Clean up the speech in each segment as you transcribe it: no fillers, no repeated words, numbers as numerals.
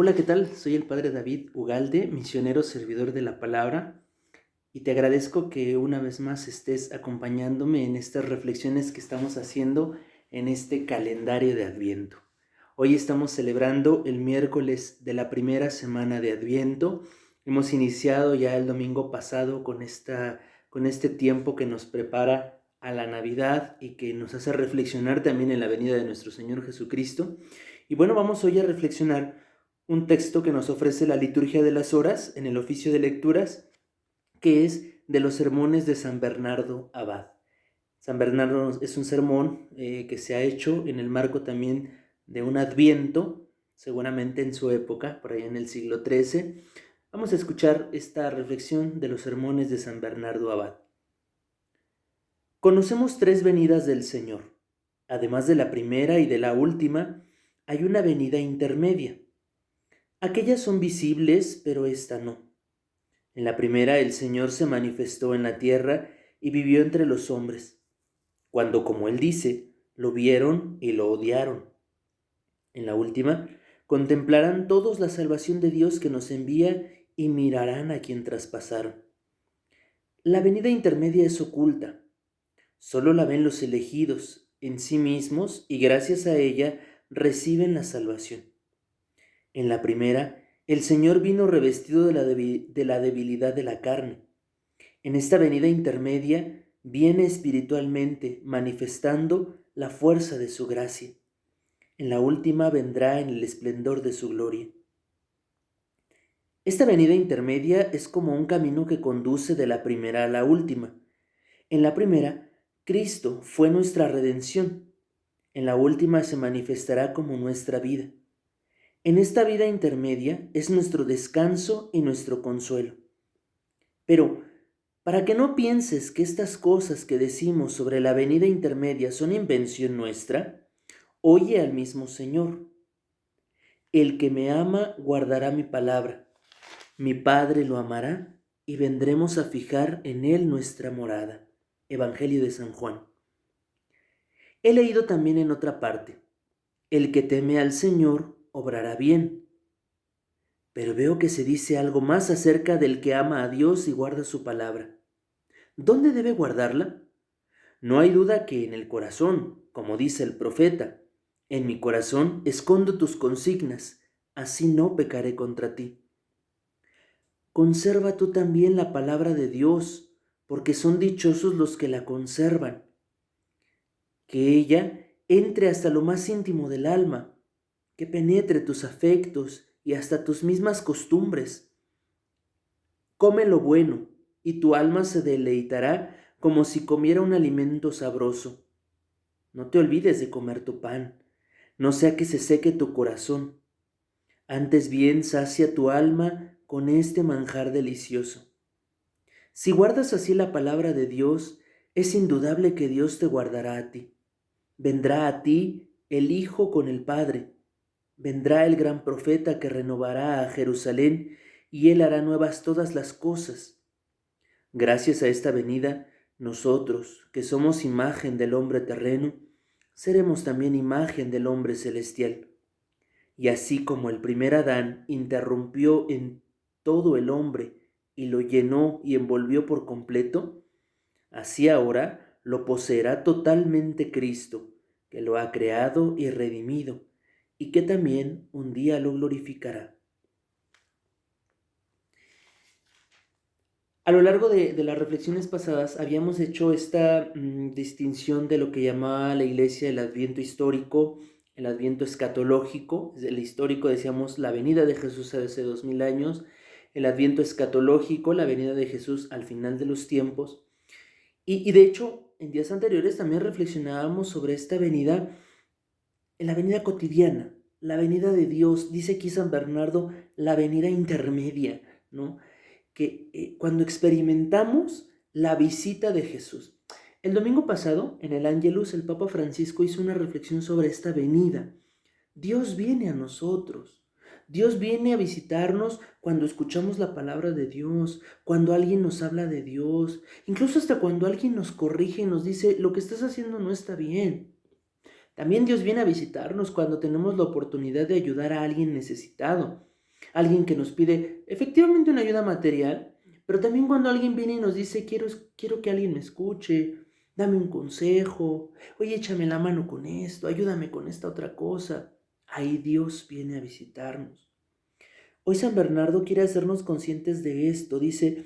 Hola, ¿qué tal? Soy el padre David Ugalde, misionero servidor de la palabra, y te agradezco que una vez más estés acompañándome en estas reflexiones que estamos haciendo en este calendario de Adviento. Hoy estamos celebrando el miércoles de la primera semana de Adviento. Hemos iniciado ya el domingo pasado con este tiempo que nos prepara a la Navidad y que nos hace reflexionar también en la venida de nuestro Señor Jesucristo. Y bueno, vamos hoy a reflexionar un texto que nos ofrece la liturgia de las horas en el oficio de lecturas, que es de los sermones de San Bernardo Abad. San Bernardo es un sermón que se ha hecho en el marco también de un adviento, seguramente en su época, por allá en el siglo XIII. Vamos a escuchar esta reflexión de los sermones de San Bernardo Abad. Conocemos tres venidas del Señor. Además de la primera y de la última, hay una venida intermedia. Aquellas son visibles, pero esta no. En la primera el Señor se manifestó en la tierra y vivió entre los hombres, cuando, como Él dice, lo vieron y lo odiaron. En la última, contemplarán todos la salvación de Dios que nos envía y mirarán a quien traspasaron. La venida intermedia es oculta. Solo la ven los elegidos en sí mismos y gracias a ella reciben la salvación. En la primera, el Señor vino revestido de la debilidad de la carne. En esta venida intermedia viene espiritualmente manifestando la fuerza de su gracia. En la última vendrá en el esplendor de su gloria. Esta venida intermedia es como un camino que conduce de la primera a la última. En la primera, Cristo fue nuestra redención. En la última se manifestará como nuestra vida. En esta vida intermedia es nuestro descanso y nuestro consuelo. Pero, para que no pienses que estas cosas que decimos sobre la venida intermedia son invención nuestra, oye al mismo Señor. El que me ama guardará mi palabra. Mi Padre lo amará y vendremos a fijar en él nuestra morada. Evangelio de San Juan. He leído también en otra parte: el que teme al Señor obrará bien. Pero veo que se dice algo más acerca del que ama a Dios y guarda su palabra. ¿Dónde debe guardarla? No hay duda que en el corazón, como dice el profeta: en mi corazón escondo tus consignas, así no pecaré contra ti. Conserva tú también la palabra de Dios, porque son dichosos los que la conservan. Que ella entre hasta lo más íntimo del alma, que penetre tus afectos y hasta tus mismas costumbres. Come lo bueno, y tu alma se deleitará como si comiera un alimento sabroso. No te olvides de comer tu pan, no sea que se seque tu corazón. Antes bien sacia tu alma con este manjar delicioso. Si guardas así la palabra de Dios, es indudable que Dios te guardará a ti. Vendrá a ti el Hijo con el Padre. Vendrá el gran profeta que renovará a Jerusalén y él hará nuevas todas las cosas. Gracias a esta venida, nosotros, que somos imagen del hombre terreno, seremos también imagen del hombre celestial. Y así como el primer Adán interrumpió en todo el hombre y lo llenó y envolvió por completo, así ahora lo poseerá totalmente Cristo, que lo ha creado y redimido, y que también un día lo glorificará. A lo largo de las reflexiones pasadas habíamos hecho esta distinción de lo que llamaba la Iglesia el Adviento histórico, el Adviento escatológico. El histórico decíamos la venida de Jesús hace 2000 años, el Adviento escatológico, la venida de Jesús al final de los tiempos. Y de hecho, en días anteriores también reflexionábamos sobre esta venida, en la venida cotidiana, la venida de Dios. Dice aquí San Bernardo, la venida intermedia, ¿no? Que cuando experimentamos la visita de Jesús. El domingo pasado, en el Ángelus, el Papa Francisco hizo una reflexión sobre esta venida. Dios viene a nosotros. Dios viene a visitarnos cuando escuchamos la palabra de Dios, cuando alguien nos habla de Dios, incluso hasta cuando alguien nos corrige y nos dice, lo que estás haciendo no está bien. También Dios viene a visitarnos cuando tenemos la oportunidad de ayudar a alguien necesitado. alguien que nos pide efectivamente una ayuda material, pero también cuando alguien viene y nos dice, quiero que alguien me escuche, dame un consejo, oye, échame la mano con esto, ayúdame con esta otra cosa. Ahí Dios viene a visitarnos. Hoy San Bernardo quiere hacernos conscientes de esto. Dice,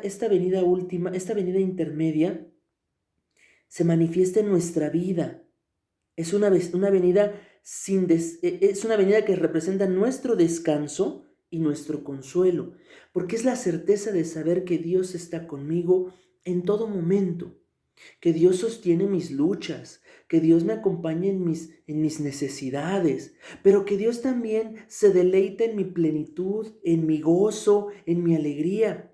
esta venida última, esta venida intermedia, se manifiesta en nuestra vida. Es una venida es una venida que representa nuestro descanso y nuestro consuelo, porque es la certeza de saber que Dios está conmigo en todo momento, que Dios sostiene mis luchas, que Dios me acompaña en mis necesidades, pero que Dios también se deleita en mi plenitud, en mi gozo, en mi alegría.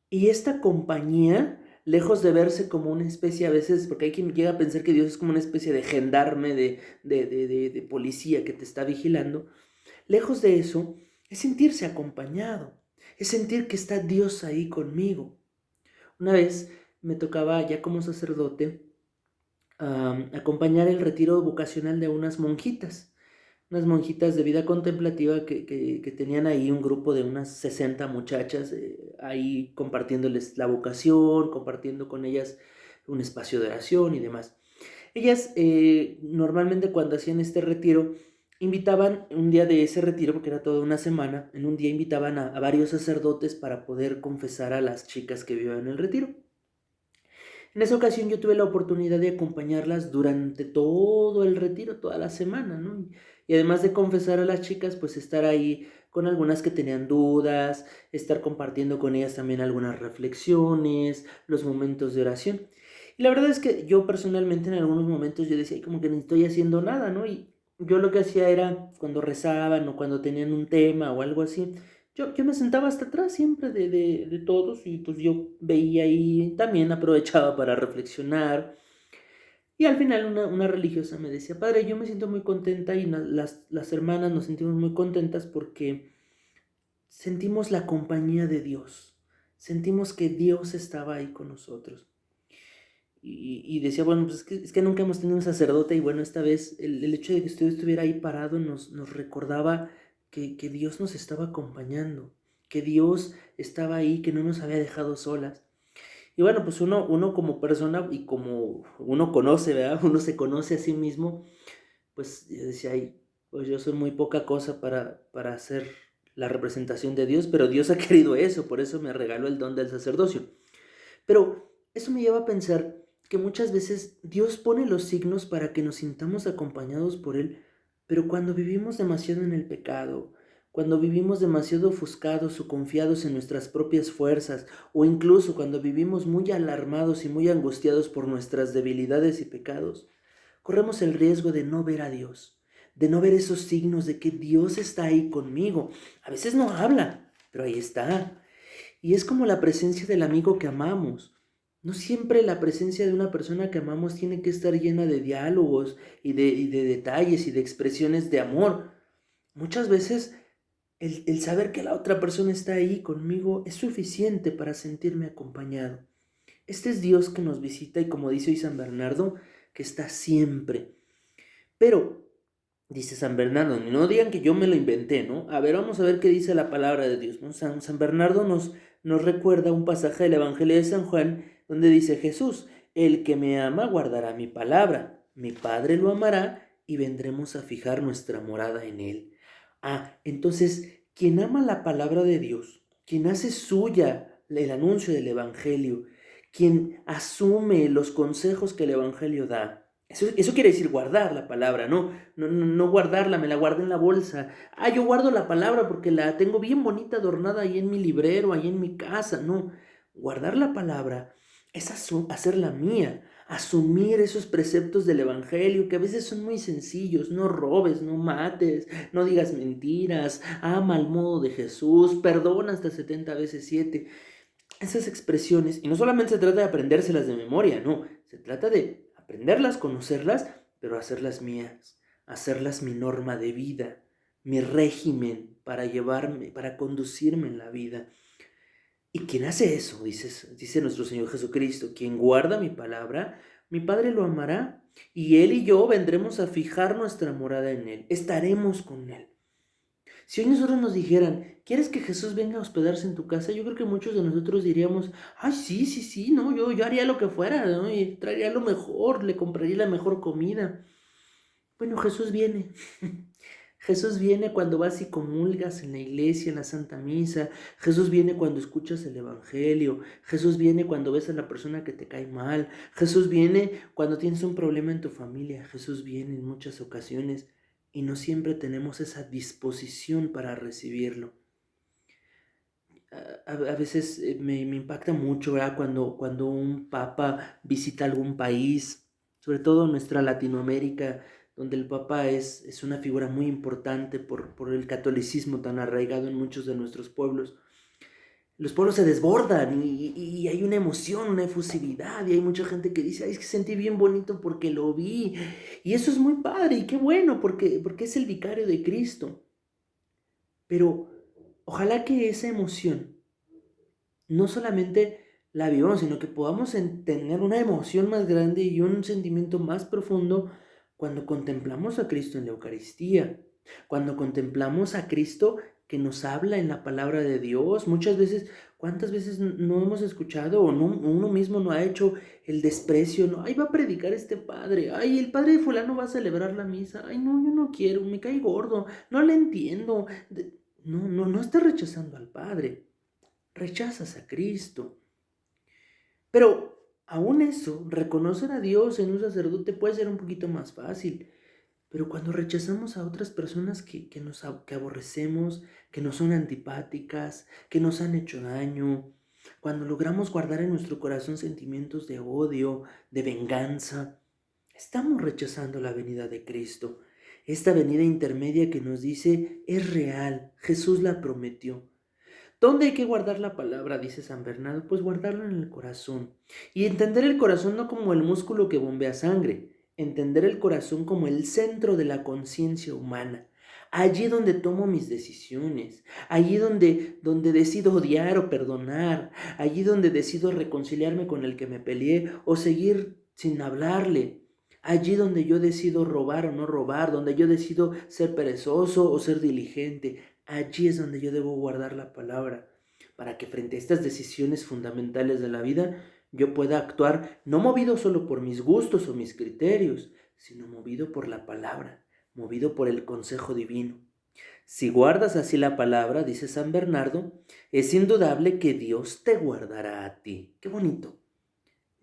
Y esta compañía, lejos de verse como una especie a veces, porque hay quien llega a pensar que Dios es como una especie de gendarme, de policía que te está vigilando, lejos de eso, es sentirse acompañado, es sentir que está Dios ahí conmigo. Una vez me tocaba ya como sacerdote acompañar el retiro vocacional de unas monjitas de vida contemplativa que tenían ahí un grupo de unas 60 muchachas, ahí compartiéndoles la vocación, compartiendo con ellas un espacio de oración y demás. Ellas normalmente cuando hacían este retiro, invitaban un día de ese retiro, porque era toda una semana, en un día invitaban a varios sacerdotes para poder confesar a las chicas que vivían en el retiro. En esa ocasión yo tuve la oportunidad de acompañarlas durante todo el retiro, toda la semana, ¿no? Y además de confesar a las chicas, pues estar ahí con algunas que tenían dudas, estar compartiendo con ellas también algunas reflexiones, los momentos de oración. Y la verdad es que yo personalmente en algunos momentos yo decía, "Ay, como que no estoy haciendo nada, ¿no?" Y yo lo que hacía era cuando rezaban o cuando tenían un tema o algo así, yo me sentaba hasta atrás siempre de todos y pues yo veía ahí, también aprovechaba para reflexionar. Y al final una religiosa me decía, padre, yo me siento muy contenta y las hermanas nos sentimos muy contentas porque sentimos la compañía de Dios, sentimos que Dios estaba ahí con nosotros. Y decía, bueno, pues es que nunca hemos tenido un sacerdote y bueno, esta vez el hecho de que usted estuviera ahí parado nos recordaba que Dios nos estaba acompañando, que Dios estaba ahí, que no nos había dejado solas. Y bueno, pues uno como persona y como uno conoce, ¿verdad? Uno se conoce a sí mismo, pues yo decía, ay, pues yo soy muy poca cosa para hacer la representación de Dios, pero Dios ha querido eso, por eso me regaló el don del sacerdocio. Pero eso me lleva a pensar que muchas veces Dios pone los signos para que nos sintamos acompañados por Él, pero cuando vivimos demasiado en el pecado, cuando vivimos demasiado ofuscados o confiados en nuestras propias fuerzas, o incluso cuando vivimos muy alarmados y muy angustiados por nuestras debilidades y pecados, corremos el riesgo de no ver a Dios, de no ver esos signos de que Dios está ahí conmigo. A veces no habla, pero ahí está. Y es como la presencia del amigo que amamos. No siempre la presencia de una persona que amamos tiene que estar llena de diálogos y de detalles y de expresiones de amor. Muchas veces el saber que la otra persona está ahí conmigo es suficiente para sentirme acompañado. Este es Dios que nos visita y como dice hoy San Bernardo, que está siempre. Pero dice San Bernardo, no digan que yo me lo inventé, ¿no? A ver, vamos a ver qué dice la palabra de Dios, ¿no? San Bernardo nos recuerda un pasaje del Evangelio de San Juan donde dice Jesús, el que me ama guardará mi palabra, mi Padre lo amará y vendremos a fijar nuestra morada en él. Entonces, quien ama la palabra de Dios, quien hace suya el anuncio del Evangelio, quien asume los consejos que el Evangelio da, eso quiere decir guardar la palabra, no guardarla, me la guardé en la bolsa. Yo guardo la palabra porque la tengo bien bonita adornada ahí en mi librero, ahí en mi casa. No, guardar la palabra es hacerla mía, asumir esos preceptos del Evangelio que a veces son muy sencillos. No robes, no mates, no digas mentiras, ama al modo de Jesús, perdona hasta 70 veces 7. Esas expresiones, y no solamente se trata de aprendérselas de memoria, no, se trata de aprenderlas, conocerlas, pero hacerlas mías, hacerlas mi norma de vida, mi régimen para llevarme, para conducirme en la vida. Y quien hace eso, dice nuestro Señor Jesucristo, quien guarda mi palabra, mi Padre lo amará, y Él y yo vendremos a fijar nuestra morada en Él, estaremos con Él. Si hoy nosotros nos dijeran, ¿quieres que Jesús venga a hospedarse en tu casa? Yo creo que muchos de nosotros diríamos, ay, sí, sí, sí, no, yo haría lo que fuera, ¿no? Y traería lo mejor, le compraría la mejor comida. Bueno, Jesús viene. Jesús viene cuando vas y comulgas en la iglesia, en la Santa Misa. Jesús viene cuando escuchas el Evangelio. Jesús viene cuando ves a la persona que te cae mal. Jesús viene cuando tienes un problema en tu familia. Jesús viene en muchas ocasiones y no siempre tenemos esa disposición para recibirlo. A veces me impacta mucho, ¿verdad? Cuando un papa visita algún país, sobre todo nuestra Latinoamérica, donde el papa es una figura muy importante por el catolicismo tan arraigado en muchos de nuestros pueblos. Los pueblos se desbordan y hay una emoción, una efusividad, y hay mucha gente que dice, ay, es que sentí bien bonito porque lo vi. Y eso es muy padre y qué bueno porque es el vicario de Cristo. Pero ojalá que esa emoción no solamente la vivamos, sino que podamos tener una emoción más grande y un sentimiento más profundo cuando contemplamos a Cristo en la Eucaristía, cuando contemplamos a Cristo que nos habla en la palabra de Dios. Muchas veces, ¿cuántas veces no hemos escuchado o no, uno mismo no ha hecho el desprecio? No, ay, va a predicar este padre, ay, el padre de fulano va a celebrar la misa, ay, no, yo no quiero, me cae gordo, no le entiendo. No está rechazando al padre, rechazas a Cristo. Pero aún eso, reconocer a Dios en un sacerdote puede ser un poquito más fácil. Pero cuando rechazamos a otras personas que aborrecemos, que nos son antipáticas, que nos han hecho daño, cuando logramos guardar en nuestro corazón sentimientos de odio, de venganza, estamos rechazando la venida de Cristo. Esta venida intermedia que nos dice es real, Jesús la prometió. ¿Dónde hay que guardar la palabra? Dice San Bernardo. Pues guardarlo en el corazón. Y entender el corazón no como el músculo que bombea sangre. Entender el corazón como el centro de la conciencia humana. Allí donde tomo mis decisiones. Allí donde decido odiar o perdonar. Allí donde decido reconciliarme con el que me peleé o seguir sin hablarle. Allí donde yo decido robar o no robar, donde yo decido ser perezoso o ser diligente. Allí es donde yo debo guardar la palabra, para que frente a estas decisiones fundamentales de la vida, yo pueda actuar no movido solo por mis gustos o mis criterios, sino movido por la palabra, movido por el consejo divino. Si guardas así la palabra, dice San Bernardo, es indudable que Dios te guardará a ti. Qué bonito.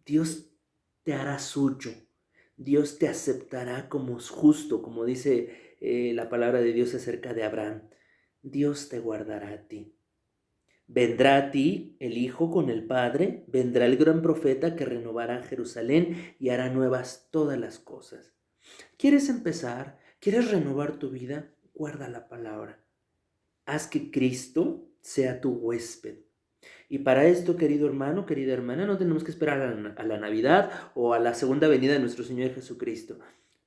Dios te hará suyo. Dios te aceptará como justo, como dice la palabra de Dios acerca de Abraham. Dios te guardará a ti. Vendrá a ti el Hijo con el Padre, vendrá el gran profeta que renovará Jerusalén y hará nuevas todas las cosas. ¿Quieres empezar? ¿Quieres renovar tu vida? Guarda la palabra. Haz que Cristo sea tu huésped. Y para esto, querido hermano, querida hermana, no tenemos que esperar a la Navidad o a la segunda venida de nuestro Señor Jesucristo.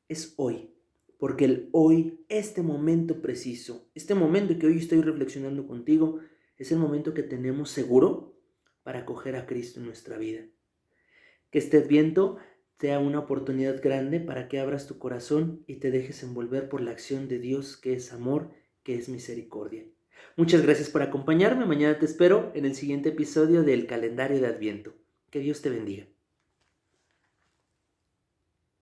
Es hoy, porque el hoy, este momento preciso, este momento que hoy estoy reflexionando contigo, es el momento que tenemos seguro para acoger a Cristo en nuestra vida. Que este Adviento sea una oportunidad grande para que abras tu corazón y te dejes envolver por la acción de Dios, que es amor, que es misericordia. Muchas gracias por acompañarme. Mañana te espero en el siguiente episodio del Calendario de Adviento. Que Dios te bendiga.